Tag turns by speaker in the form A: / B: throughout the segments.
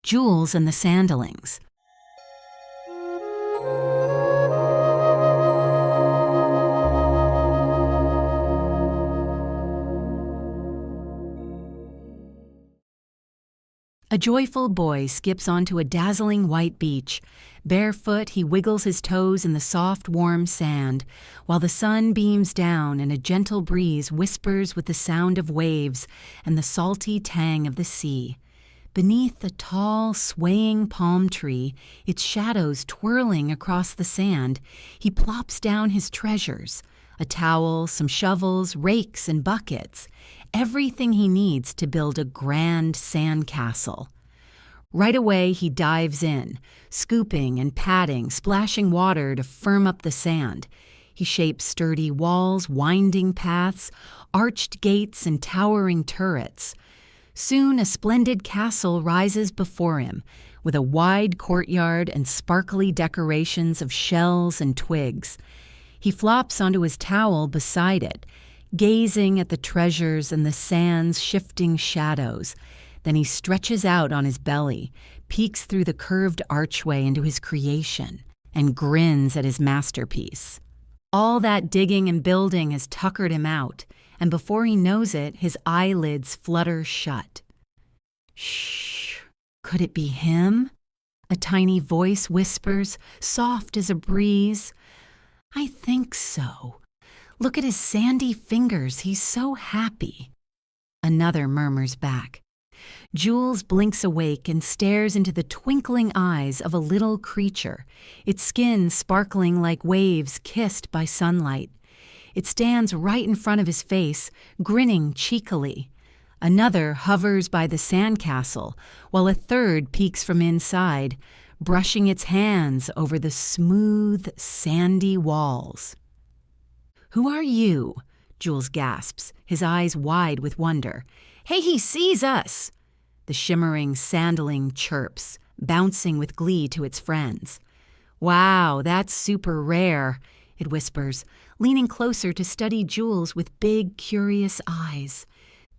A: Jules and the Sandlings. A joyful boy skips onto a dazzling white beach. Barefoot, he wiggles his toes in the soft, warm sand, while the sun beams down and a gentle breeze whispers with the sound of waves and the salty tang of the sea. Beneath a tall, swaying palm tree, its shadows twirling across the sand, he plops down his treasures: a towel, some shovels, rakes, and buckets. Everything he needs to build a grand sandcastle. Right away, he dives in, scooping and patting, splashing water to firm up the sand. He shapes sturdy walls, winding paths, arched gates, and towering turrets. Soon a splendid castle rises before him, with a wide courtyard and sparkly decorations of shells and twigs. He flops onto his towel beside it, gazing at the treasures and the sand's shifting shadows. Then he stretches out on his belly, peeks through the curved archway into his creation, and grins at his masterpiece. All that digging and building has tuckered him out, and before he knows it, his eyelids flutter shut. Shh! Could it be him? A tiny voice whispers, soft as a breeze. I think so. Look at his sandy fingers, he's so happy. Another murmurs back. Jules blinks awake and stares into the twinkling eyes of a little creature, its skin sparkling like waves kissed by sunlight. It stands right in front of his face, grinning cheekily. Another hovers by the sandcastle, while a third peeks from inside, brushing its hands over the smooth, sandy walls. "Who are you?" Jules gasps, his eyes wide with wonder. "Hey, he sees us!" The shimmering sandling chirps, bouncing with glee to its friends. "Wow, that's super rare," it whispers, leaning closer to study Jules with big, curious eyes.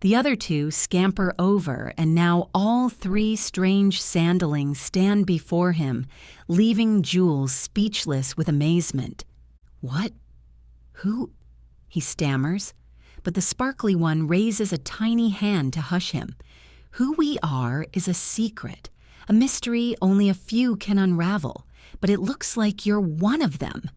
A: The other two scamper over, and now all three strange sandlings stand before him, leaving Jules speechless with amazement. "What? Who?" he stammers, but the sparkly one raises a tiny hand to hush him. "Who we are is a secret, a mystery only a few can unravel, but it looks like you're one of them."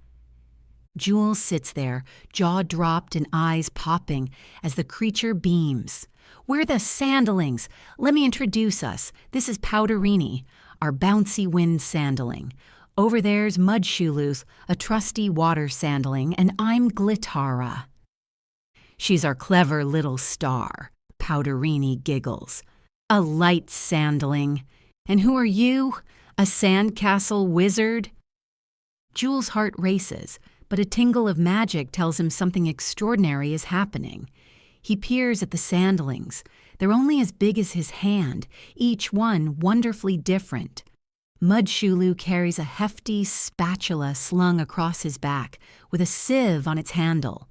A: Jules sits there, jaw dropped and eyes popping, as the creature beams. "We're the Sandlings. Let me introduce us. This is Powderini, our bouncy wind sandling. Over there's Mudshulus, a trusty water sandling, and I'm Glitara." "She's our clever little star," Powderini giggles. "A light sandling. And who are you? A sandcastle wizard?" Jules' heart races, but a tingle of magic tells him something extraordinary is happening. He peers at the sandlings. They're only as big as his hand, each one wonderfully different. Mudshulu carries a hefty spatula slung across his back, with a sieve on its handle.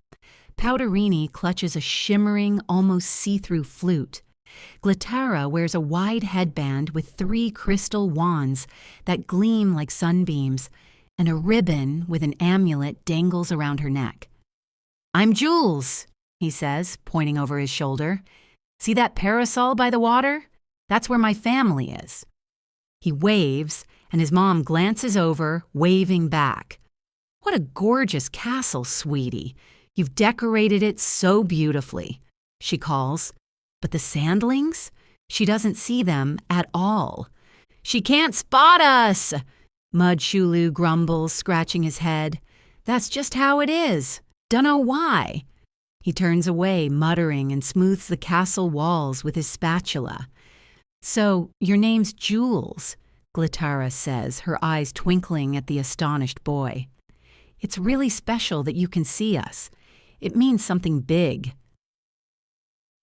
A: Powderini clutches a shimmering, almost see-through flute. Glitara wears a wide headband with 3 crystal wands that gleam like sunbeams, and a ribbon with an amulet dangles around her neck. "I'm Jules," he says, pointing over his shoulder. "See that parasol by the water? That's where my family is." He waves, and his mom glances over, waving back. "What a gorgeous castle, sweetie. You've decorated it so beautifully," she calls. But the sandlings? She doesn't see them at all. "She can't spot us!" Mudshulu grumbles, scratching his head. "That's just how it is. Dunno why." He turns away, muttering, and smooths the castle walls with his spatula. "So, your name's Jules," Glitara says, her eyes twinkling at the astonished boy. "It's really special that you can see us. It means something big."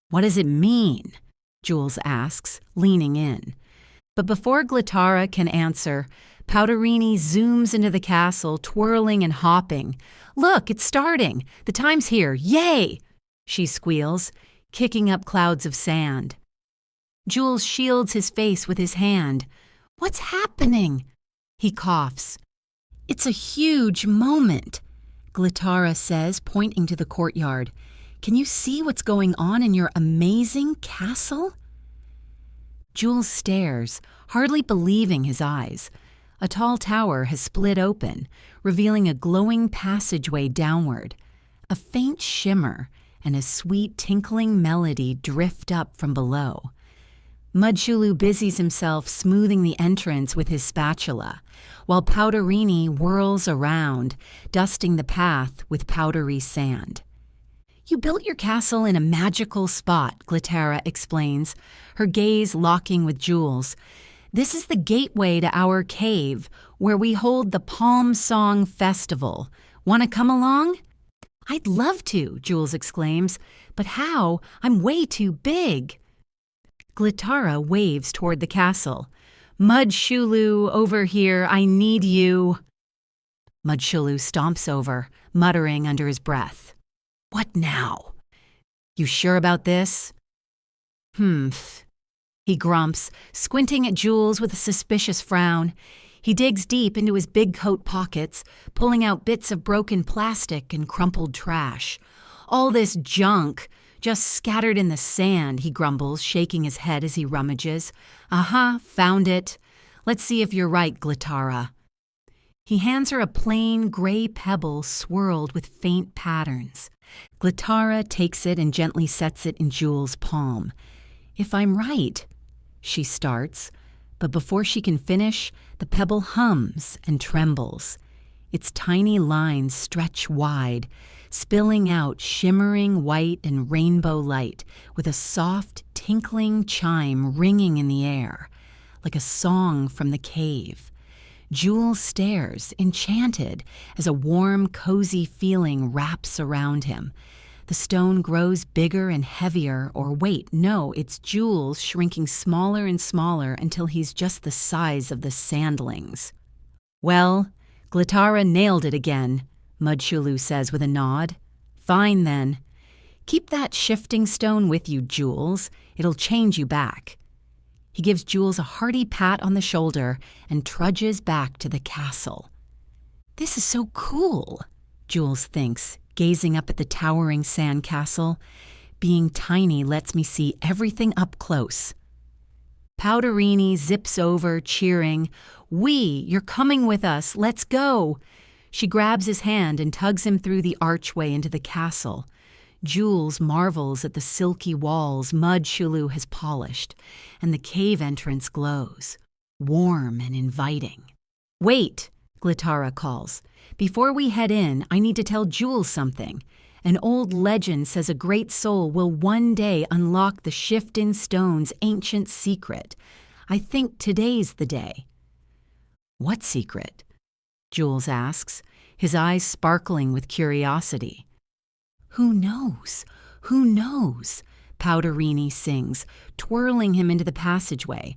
A: "What does it mean?" Jules asks, leaning in. But before Glitara can answer, Powderini zooms into the castle, twirling and hopping. "Look, it's starting! The time's here! Yay!" she squeals, kicking up clouds of sand. Jules shields his face with his hand. What's happening? He coughs. It's a huge moment, Glitara says, pointing to the courtyard. Can you see what's going on in your amazing castle? Jules stares, hardly believing his eyes. A tall tower has split open, revealing a glowing passageway downward. A faint shimmer and a sweet tinkling melody drift up from below. Mudshulu busies himself smoothing the entrance with his spatula, while Powderini whirls around, dusting the path with powdery sand. You built your castle in a magical spot, Glitara explains, her gaze locking with Jules. This is the gateway to our cave, where we hold the Palm Song Festival. Want to come along? I'd love to, Jules exclaims, but how? I'm way too big. Glitara waves toward the castle. Mudshulu, over here, I need you. Mudshulu stomps over, muttering under his breath. What now? You sure about this? Humph. He grumps, squinting at Jules with a suspicious frown. He digs deep into his big coat pockets, pulling out bits of broken plastic and crumpled trash. All this junk, just scattered in the sand, he grumbles, shaking his head as he rummages. Found it. Let's see if you're right, Glitara. He hands her a plain gray pebble swirled with faint patterns. Glitara takes it and gently sets it in Jules' palm. If I'm right, she starts, but before she can finish, the pebble hums and trembles. Its tiny lines stretch wide, spilling out shimmering white and rainbow light with a soft, tinkling chime ringing in the air, like a song from the cave. Jules stares, enchanted, as a warm, cozy feeling wraps around him. The stone grows bigger and heavier, or wait, no, it's Jules shrinking smaller and smaller until he's just the size of the Sandlings. Well, Glitara nailed it again, Mudshulu says with a nod. Fine then. Keep that shifting stone with you, Jules. It'll change you back. He gives Jules a hearty pat on the shoulder and trudges back to the castle. This is so cool, Jules thinks, gazing up at the towering sandcastle. Being tiny lets me see everything up close. Powderini zips over, cheering, You're coming with us, let's go. She grabs his hand and tugs him through the archway into the castle. Jules marvels at the silky walls Mudshulu has polished, and the cave entrance glows, warm and inviting. Wait, Glitara calls. Before we head in, I need to tell Jules something. An old legend says a great soul will one day unlock the Shiftin Stone's ancient secret. I think today's the day. What secret? Jules asks, his eyes sparkling with curiosity. Who knows? Who knows? Powderini sings, twirling him into the passageway.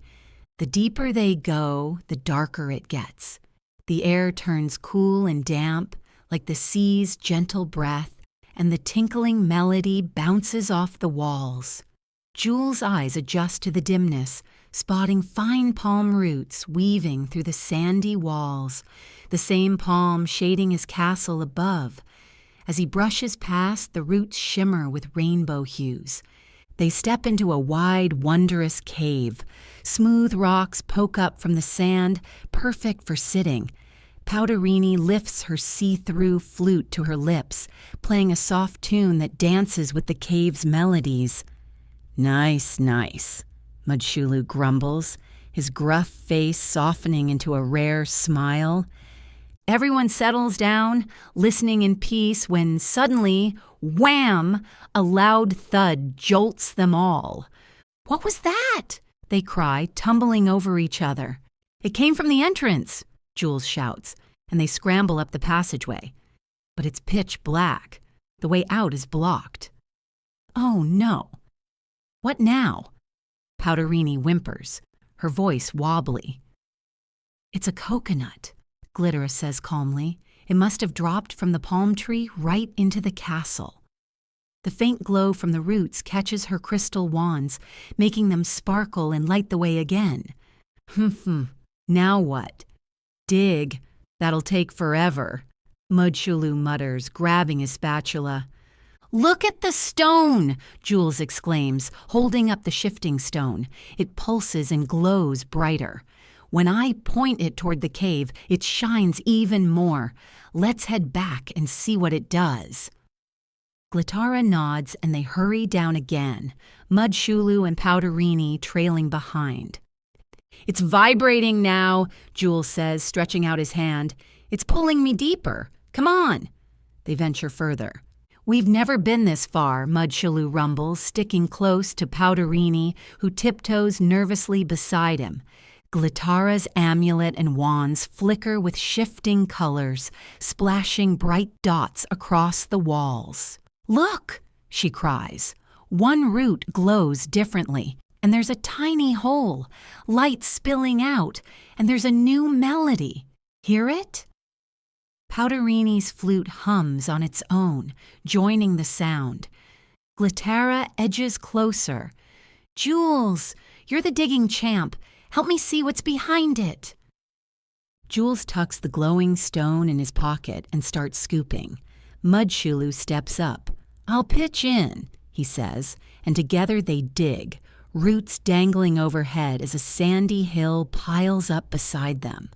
A: The deeper they go, the darker it gets. The air turns cool and damp, like the sea's gentle breath, and the tinkling melody bounces off the walls. Jules' eyes adjust to the dimness, spotting fine palm roots weaving through the sandy walls, the same palm shading his castle above. As he brushes past, the roots shimmer with rainbow hues. They step into a wide, wondrous cave. Smooth rocks poke up from the sand, perfect for sitting. Powderini lifts her see-through flute to her lips, playing a soft tune that dances with the cave's melodies. Nice, nice, Mudshulu grumbles, his gruff face softening into a rare smile. Everyone settles down, listening in peace, when suddenly, wham, a loud thud jolts them all. What was that? They cry, tumbling over each other. It came from the entrance, Jules shouts, and they scramble up the passageway. But it's pitch black. The way out is blocked. Oh no. What now? Powderini whimpers, her voice wobbly. It's a coconut, Glitara says calmly. It must have dropped from the palm tree right into the castle. The faint glow from the roots catches her crystal wands, making them sparkle and light the way again. Now what? Dig. That'll take forever, Mudshulu mutters, grabbing his spatula. Look at the stone, Jules exclaims, holding up the shifting stone. It pulses and glows brighter. When I point it toward the cave, it shines even more. Let's head back and see what it does. Glitara nods and they hurry down again, Mudshulu and Powderini trailing behind. It's vibrating now, Jules says, stretching out his hand. It's pulling me deeper. Come on. They venture further. We've never been this far, Mudshulu rumbles, sticking close to Powderini, who tiptoes nervously beside him. Glitara's amulet and wands flicker with shifting colors, splashing bright dots across the walls. Look, she cries. One root glows differently, and there's a tiny hole, light spilling out, and there's a new melody. Hear it? Powderini's flute hums on its own, joining the sound. Glitara edges closer. Jules, you're the digging champ. Help me see what's behind it. Jules tucks the glowing stone in his pocket and starts scooping. Mudshulu steps up. I'll pitch in, he says, and together they dig, roots dangling overhead as a sandy hill piles up beside them.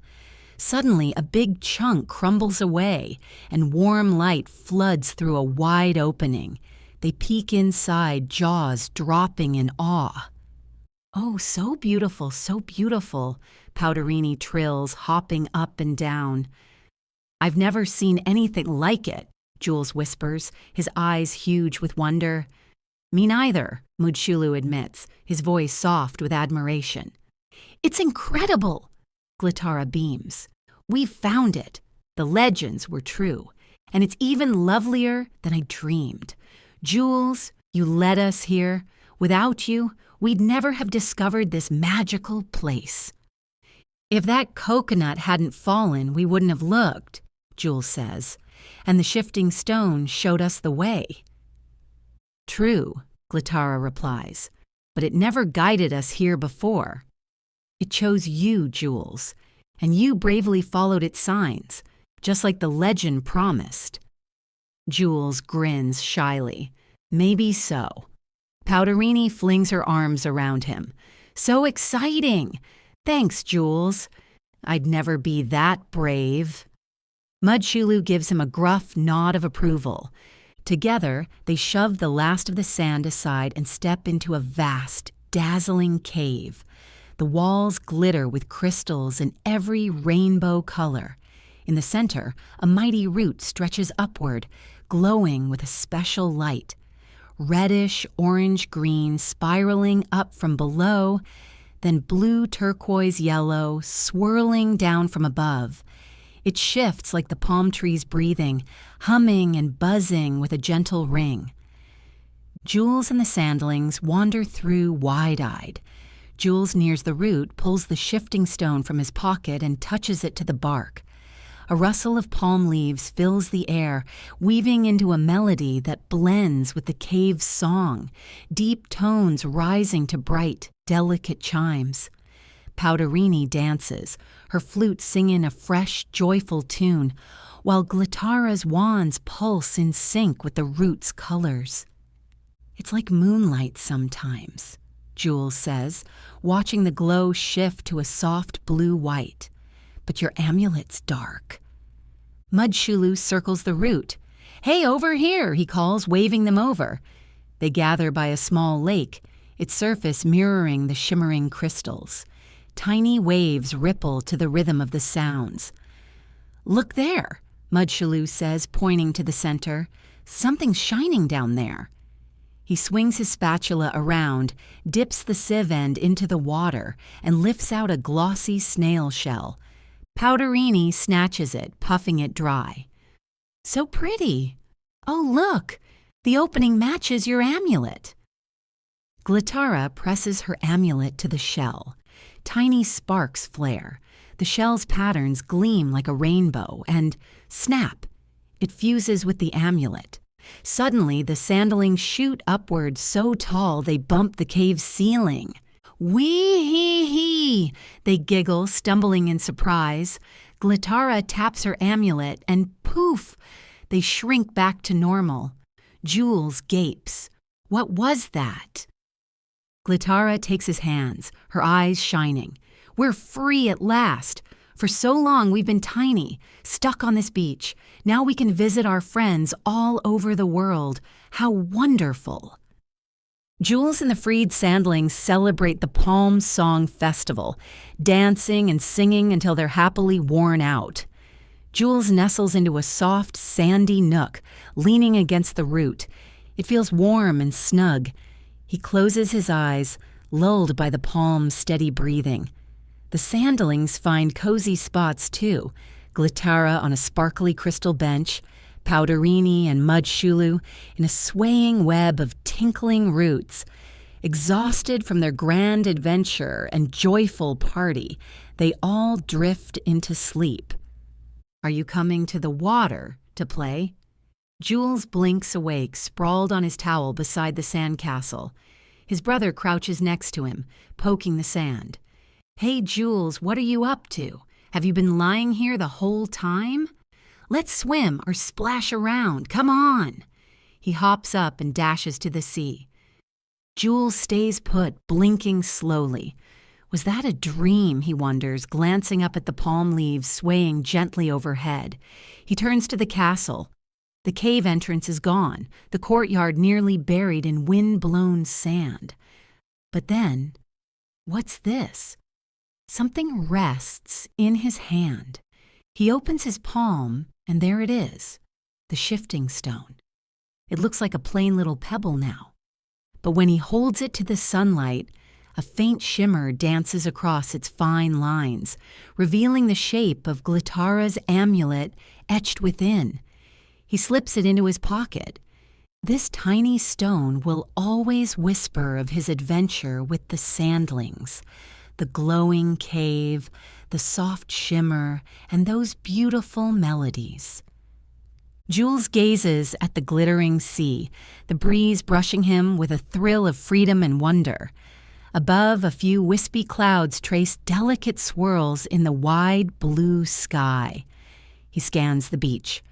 A: Suddenly, a big chunk crumbles away, and warm light floods through a wide opening. They peek inside, jaws dropping in awe. Oh, so beautiful, Powderini trills, hopping up and down. I've never seen anything like it, Jules whispers, his eyes huge with wonder. Me neither, Mudshulu admits, his voice soft with admiration. It's incredible, Glitara beams. We found it. The legends were true, and it's even lovelier than I dreamed. Jules, you led us here. Without you, we'd never have discovered this magical place. If that coconut hadn't fallen, we wouldn't have looked, Jules says, and the shifting stone showed us the way. True, Glitara replies, but it never guided us here before. It chose you, Jules, and you bravely followed its signs, just like the legend promised. Jules grins shyly. Maybe so. Powderini flings her arms around him. So exciting! Thanks, Jules. I'd never be that brave. Mudshulu gives him a gruff nod of approval. Together, they shove the last of the sand aside and step into a vast, dazzling cave. The walls glitter with crystals in every rainbow color. In the center, a mighty root stretches upward, glowing with a special light. Reddish, orange-green spiraling up from below, then blue turquoise yellow swirling down from above. It shifts like the palm trees breathing, humming and buzzing with a gentle ring. Jules and the Sandlings wander through wide-eyed. Jules nears the root, pulls the shifting stone from his pocket and touches it to the bark. A rustle of palm leaves fills the air, weaving into a melody that blends with the cave's song, deep tones rising to bright, delicate chimes. Powderini dances, her flute singing a fresh, joyful tune, while Glitara's wands pulse in sync with the root's colors. It's like moonlight sometimes, Jules says, watching the glow shift to a soft blue-white. But your amulet's dark. Mudshulu circles the root. Hey, over here, he calls, waving them over. They gather by a small lake, its surface mirroring the shimmering crystals. Tiny waves ripple to the rhythm of the sounds. Look there, Mudshulu says, pointing to the center. Something's shining down there. He swings his spatula around, dips the sieve end into the water, and lifts out a glossy snail shell. Powderini snatches it, puffing it dry. So pretty. Oh, look, the opening matches your amulet. Glitara presses her amulet to the shell. Tiny sparks flare. The shell's patterns gleam like a rainbow, and snap! It fuses with the amulet. Suddenly, the Sandlings shoot upward so tall they bump the cave's ceiling. Wee-hee-hee! They giggle, stumbling in surprise. Glitara taps her amulet, and poof! They shrink back to normal. Jules gapes. What was that? Glitara takes his hands, her eyes shining. We're free at last. For so long we've been tiny, stuck on this beach. Now we can visit our friends all over the world. How wonderful! Jules and the freed Sandlings celebrate the Palm Song Festival, dancing and singing until they're happily worn out. Jules nestles into a soft, sandy nook, leaning against the root. It feels warm and snug. He closes his eyes, lulled by the palm's steady breathing. The Sandlings find cozy spots too, Glitara on a sparkly crystal bench, Powderini and Mudshulu in a swaying web of tinkling roots. Exhausted from their grand adventure and joyful party, they all drift into sleep. Are you coming to the water to play? Jules blinks awake, sprawled on his towel beside the sandcastle. His brother crouches next to him, poking the sand. Hey, Jules, what are you up to? Have you been lying here the whole time? Let's swim or splash around. Come on. He hops up and dashes to the sea. Jules stays put, blinking slowly. Was that a dream, he wonders, glancing up at the palm leaves swaying gently overhead. He turns to the castle. The cave entrance is gone, the courtyard nearly buried in wind-blown sand. But then, what's this? Something rests in his hand. He opens his palm, and there it is, the shifting stone. It looks like a plain little pebble now. But when he holds it to the sunlight, a faint shimmer dances across its fine lines, revealing the shape of Glitara's amulet etched within. He slips it into his pocket. This tiny stone will always whisper of his adventure with the Sandlings, the glowing cave, the soft shimmer, and those beautiful melodies. Jules gazes at the glittering sea, the breeze brushing him with a thrill of freedom and wonder. Above, a few wispy clouds trace delicate swirls in the wide blue sky. He scans the beach.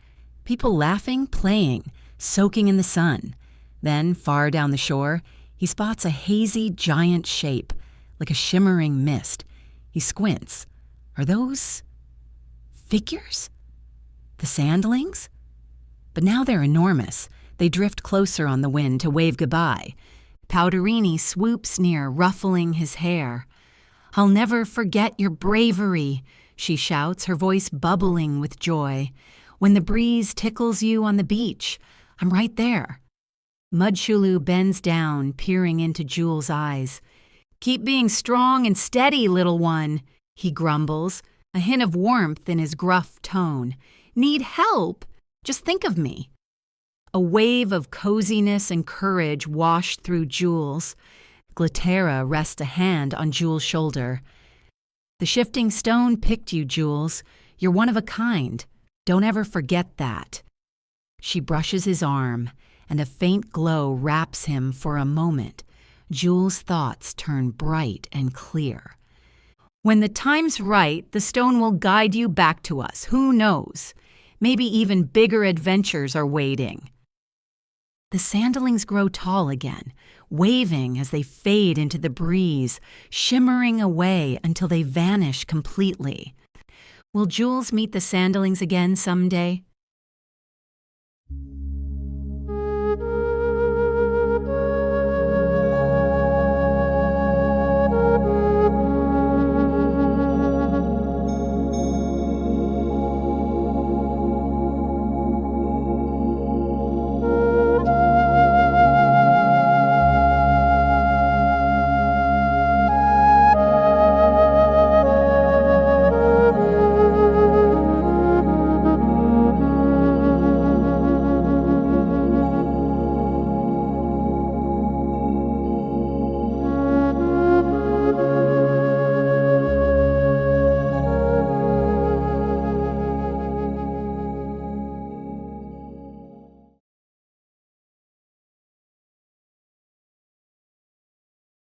A: People laughing, playing, soaking in the sun. Then, far down the shore, he spots a hazy giant shape, like a shimmering mist. He squints. Are those figures? The Sandlings? But now they're enormous. They drift closer on the wind to wave goodbye. Powderini swoops near, ruffling his hair. I'll never forget your bravery, she shouts, her voice bubbling with joy. When the breeze tickles you on the beach, I'm right there. Mudshulu bends down, peering into Jules' eyes. Keep being strong and steady, little one, he grumbles, a hint of warmth in his gruff tone. Need help? Just think of me. A wave of coziness and courage washed through Jules. Glitara rests a hand on Jules' shoulder. The shifting stone picked you, Jules. You're one of a kind. Don't ever forget that. She brushes his arm, and a faint glow wraps him for a moment. Jules' thoughts turn bright and clear. When the time's right, the stone will guide you back to us. Who knows? Maybe even bigger adventures are waiting. The Sandlings grow tall again, waving as they fade into the breeze, shimmering away until they vanish completely. Will Jules meet the Sandlings again someday?